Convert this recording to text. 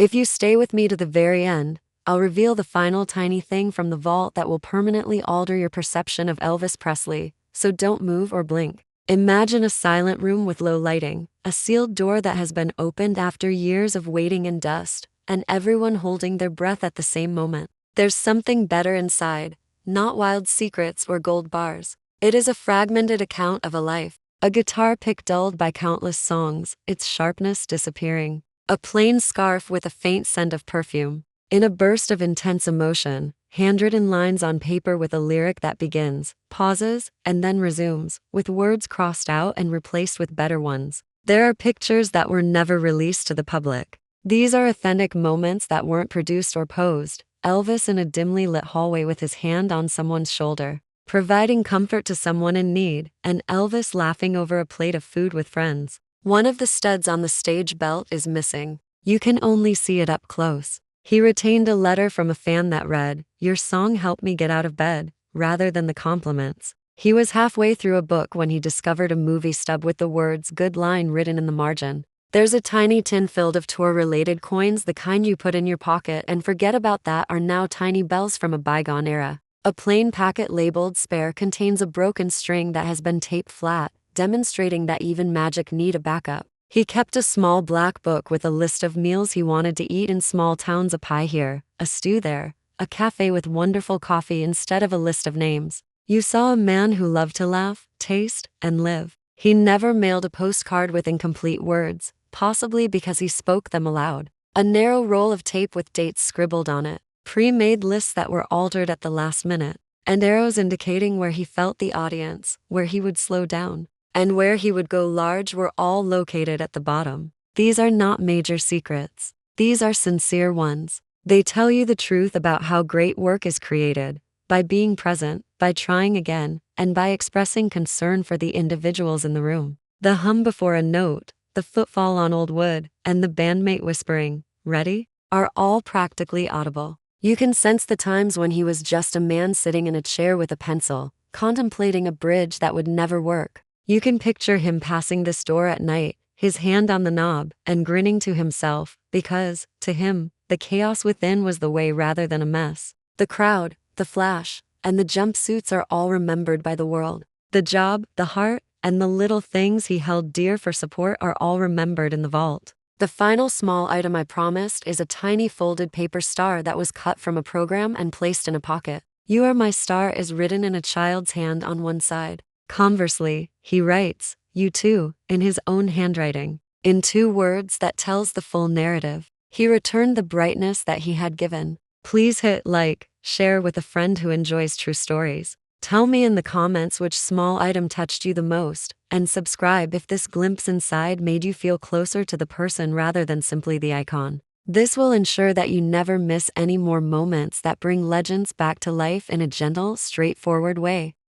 If you stay with me to the very end, I'll reveal the final tiny thing from the vault that will permanently alter your perception of Elvis Presley, so don't move or blink. Imagine a silent room with low lighting, a sealed door that has been opened after years of waiting and dust, and everyone holding their breath at the same moment. There's something better inside, not wild secrets or gold bars. It is a fragmented account of a life, a guitar pick dulled by countless songs, its sharpness disappearing. A plain scarf with a faint scent of perfume. In a burst of intense emotion, handwritten lines on paper with a lyric that begins, pauses, and then resumes, with words crossed out and replaced with better ones. There are pictures that were never released to the public. These are authentic moments that weren't produced or posed. Elvis in a dimly lit hallway with his hand on someone's shoulder, providing comfort to someone in need, and Elvis laughing over a plate of food with friends. One of the studs on the stage belt is missing. You can only see it up close. He retained a letter from a fan that read, "Your song helped me get out of bed," rather than the compliments. He was halfway through a book when he discovered a movie stub with the words "Good Line" written in the margin. There's a tiny tin filled of tour-related coins, the kind you put in your pocket and forget about, that are now tiny bells from a bygone era. A plain packet labeled "Spare" contains a broken string that has been taped flat, demonstrating that even magic need a backup. He kept a small black book with a list of meals he wanted to eat in small towns, a pie here, a stew there, a cafe with wonderful coffee instead of a list of names. You saw a man who loved to laugh, taste, and live. He never mailed a postcard with incomplete words, possibly because he spoke them aloud. A narrow roll of tape with dates scribbled on it, pre-made lists that were altered at the last minute, and arrows indicating where he felt the audience, where he would slow down, and where he would go large were all located at the bottom. These are not major secrets. These are sincere ones. They tell you the truth about how great work is created, by being present, by trying again, and by expressing concern for the individuals in the room. The hum before a note, the footfall on old wood, and the bandmate whispering, "Ready?" are all practically audible. You can sense the times when he was just a man sitting in a chair with a pencil, contemplating a bridge that would never work. You can picture him passing this door at night, his hand on the knob, and grinning to himself, because, to him, the chaos within was the way rather than a mess. The crowd, the flash, and the jumpsuits are all remembered by the world. The job, the heart, and the little things he held dear for support are all remembered in the vault. The final small item I promised is a tiny folded paper star that was cut from a program and placed in a pocket. "You are my star" is written in a child's hand on one side. Conversely, he writes, "You too," in his own handwriting, in 2 words that tells the full narrative. He returned the brightness that he had given. Please hit like, share with a friend who enjoys true stories. Tell me in the comments which small item touched you the most, and subscribe if this glimpse inside made you feel closer to the person rather than simply the icon. This will ensure that you never miss any more moments that bring legends back to life in a gentle, straightforward way.